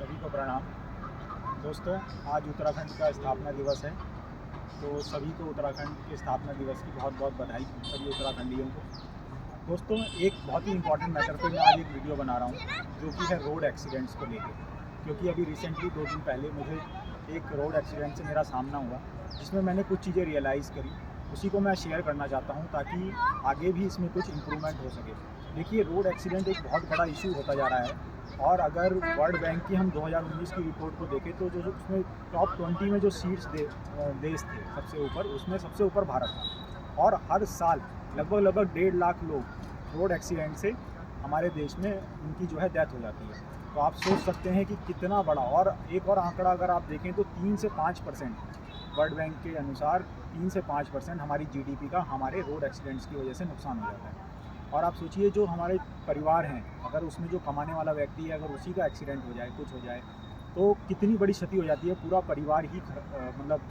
सभी को प्रणाम। दोस्तों, आज उत्तराखंड का स्थापना दिवस है, तो सभी को उत्तराखंड के स्थापना दिवस की बहुत बहुत बधाई सभी उत्तराखंडियों को। दोस्तों, एक बहुत ही इम्पॉर्टेंट मैटर पे मैं आज एक वीडियो बना रहा हूँ, जो कि है रोड एक्सीडेंट्स को लेकर। क्योंकि अभी रिसेंटली 2 दिन पहले मुझे एक रोड एक्सीडेंट से मेरा सामना हुआ, जिसमें मैंने कुछ चीज़ें रियलाइज़ करी। उसी को मैं शेयर करना चाहता हूँ ताकि आगे भी इसमें कुछ इम्प्रूवमेंट हो सके। देखिए, रोड एक्सीडेंट एक बहुत बड़ा इशू होता जा रहा है, और अगर वर्ल्ड बैंक की हम 2019 की रिपोर्ट को देखें तो जो उसमें टॉप 20 में जो सीट्स देश थे सबसे ऊपर, उसमें सबसे ऊपर भारत था। और हर साल लगभग 1.5 लाख लोग रोड एक्सीडेंट से हमारे देश में उनकी जो है डेथ हो जाती है। तो आप सोच सकते हैं कि कितना बड़ा। और एक और आंकड़ा अगर आप देखें तो 3 से 5% वर्ल्ड बैंक के अनुसार 3 से 5% हमारी जीडीपी का हमारे रोड एक्सीडेंट्स की वजह से नुकसान हो जाता है। और आप सोचिए, जो हमारे परिवार हैं, अगर उसमें जो कमाने वाला व्यक्ति है, अगर उसी का एक्सीडेंट हो जाए, कुछ हो जाए, तो कितनी बड़ी क्षति हो जाती है। पूरा परिवार ही मतलब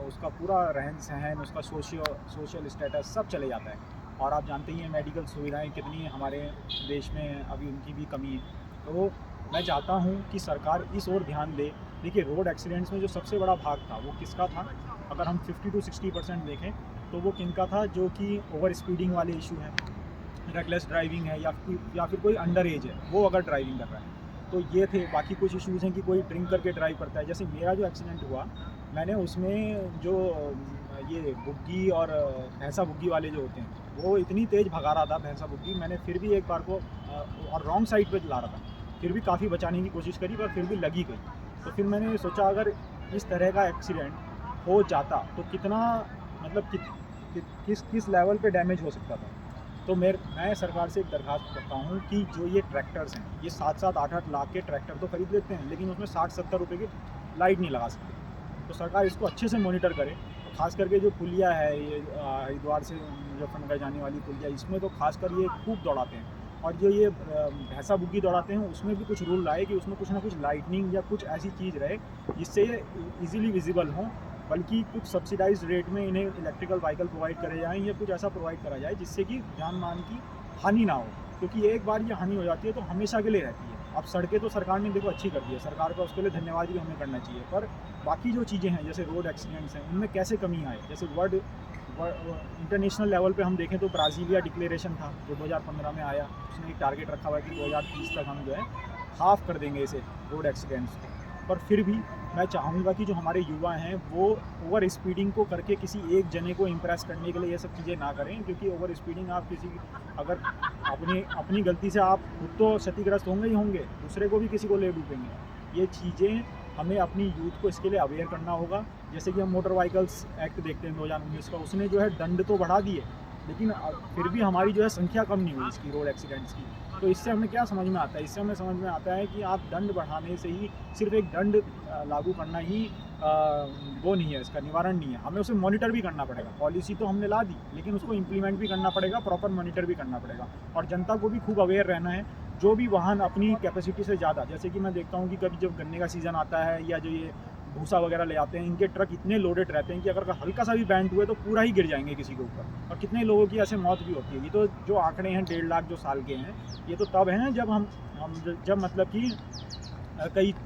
उसका पूरा रहन सहन, उसका सोशल स्टेटस सब चले जाता है। और आप जानते ही हैं मेडिकल सुविधाएं कितनी हमारे देश में अभी उनकी भी कमी है। तो मैं चाहता हूं कि सरकार इस ओर ध्यान दे। देखिए, रोड एक्सीडेंट्स में जो सबसे बड़ा भाग था वो किसका था? अगर हम 50 to 60% देखें तो वो किनका था? जो कि ओवर स्पीडिंग वाले इशू हैं, रेकलेस ड्राइविंग है, या फिर कोई अंडर एज है वो अगर ड्राइविंग कर रहा है, तो ये थे। बाकी कुछ इश्यूज़ हैं कि कोई ड्रिंक करके ड्राइव करता है। जैसे मेरा जो एक्सीडेंट हुआ, मैंने उसमें जो ये बुग्गी और भैंसा बुग्गी वाले जो होते हैं, वो इतनी तेज़ भगा रहा था भैंसा बुग्गी, मैंने फिर भी एक बार को और रॉन्ग साइड पे चला रहा था, फिर भी काफ़ी बचाने की कोशिश करी, पर फिर भी लगी गई। तो फिर मैंने सोचा, अगर इस तरह का एक्सीडेंट हो जाता तो कितना, मतलब किस लेवल पे डैमेज हो सकता था। तो मैं सरकार से एक दरख्वास्त करता हूँ कि जो ये ट्रैक्टर्स हैं, ये 7-7, 8-8 लाख के ट्रैक्टर तो खरीद लेते हैं, लेकिन उसमें 60-70 रुपये की लाइट नहीं लगा सकते। तो सरकार इसको अच्छे से मॉनिटर करे। तो खास करके जो पुलिया है, ये हरिद्वार से मुजफ्फरनगर जाने वाली पुलिया, इसमें तो खासकर ये खूब दौड़ाते हैं। और जो ये भैंसा बुग्गी दौड़ाते हैं, उसमें भी कुछ रूल लाए कि उसमें कुछ ना कुछ लाइटनिंग या कुछ ऐसी चीज़ रहे जिससे ये ईज़िली विजिबल हों। बल्कि कुछ सब्सिडाइज्ड रेट में इन्हें इलेक्ट्रिकल व्हीकल प्रोवाइड करे जाएँ, या कुछ ऐसा प्रोवाइड करा जाए जिससे कि जान मान की हानि ना हो। क्योंकि एक बार ये हानि हो जाती है तो हमेशा के लिए रहती है। अब सड़कें तो सरकार ने देखो अच्छी कर दी है, सरकार का उसके लिए धन्यवाद भी हमें करना चाहिए। पर बाकी जो चीज़ें हैं, जैसे रोड एक्सीडेंट्स हैं, उनमें कैसे कमी आए। जैसे इंटरनेशनल लेवल पे हम देखें तो ब्राज़ीलिया डिक्लेरेशन था जो 2015 में आया। उसने एक टारगेट रखा हुआ है कि 2030 तक हम जो है हाफ़ कर देंगे इसे, रोड एक्सीडेंट्स को। पर फिर भी मैं चाहूँगा कि जो हमारे युवा हैं वो ओवर स्पीडिंग को करके किसी एक जने को इम्प्रेस करने के लिए ये सब चीज़ें ना करें। क्योंकि ओवर स्पीडिंग आप किसी अगर अपनी गलती से आप खुद तो क्षतिग्रस्त होंगे ही होंगे, दूसरे को भी किसी को ले डूबेंगे। ये चीज़ें हमें अपनी यूथ को इसके लिए अवेयर करना होगा। जैसे कि हम मोटर व्हीकल्स एक्ट देखते हैं 2019 का, उसने जो है दंड तो बढ़ा दिए, लेकिन फिर भी हमारी जो है संख्या कम नहीं हुई इसकी, रोड एक्सीडेंट्स की। तो इससे हमें क्या समझ में आता है? इससे हमें समझ में आता है कि आप दंड बढ़ाने से ही, सिर्फ एक दंड लागू करना ही वो नहीं है, इसका निवारण नहीं है। हमें उसे मॉनिटर भी करना पड़ेगा। पॉलिसी तो हमने ला दी, लेकिन उसको इम्प्लीमेंट भी करना पड़ेगा, प्रॉपर मॉनिटर भी करना पड़ेगा। और जनता को भी खूब अवेयर रहना है। जो भी वाहन अपनी कैपेसिटी से ज़्यादा, जैसे कि मैं देखता हूँ कि कभी जब गन्ने का सीज़न आता है, या जो ये भूसा वगैरह ले आते हैं, इनके ट्रक इतने लोडेड रहते हैं कि अगर हल्का सा भी बैंट हुए तो पूरा ही गिर जाएंगे किसी के ऊपर। और कितने लोगों की ऐसे मौत भी होती है। ये तो जो आंकड़े हैं 1.5 लाख जो साल के हैं, ये तो तब हैं जब जब मतलब कि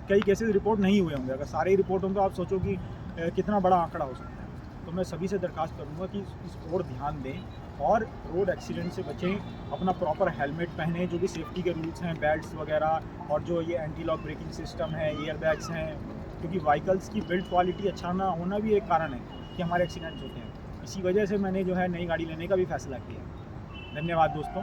कई केसेस रिपोर्ट नहीं हुए होंगे। अगर सारे ही रिपोर्ट होंगे तो आप सोचो कि कितना बड़ा आंकड़ा हो सकता है। तो मैं सभी से दरख्वास्त करूँगा कि इस ओर ध्यान दें और रोड एक्सीडेंट से बचें। अपना प्रॉपर हेलमेट पहनें, जो भी सेफ्टी के रूल्स हैं, बेल्ट्स वगैरह, और जो ये एंटी लॉक ब्रेकिंग सिस्टम है, एयर बैग्स हैं। क्योंकि व्हीकल्स की बिल्ड क्वालिटी अच्छा ना होना भी एक कारण है कि हमारे एक्सीडेंट्स होते हैं। इसी वजह से मैंने जो है नई गाड़ी लेने का भी फैसला किया। धन्यवाद दोस्तों।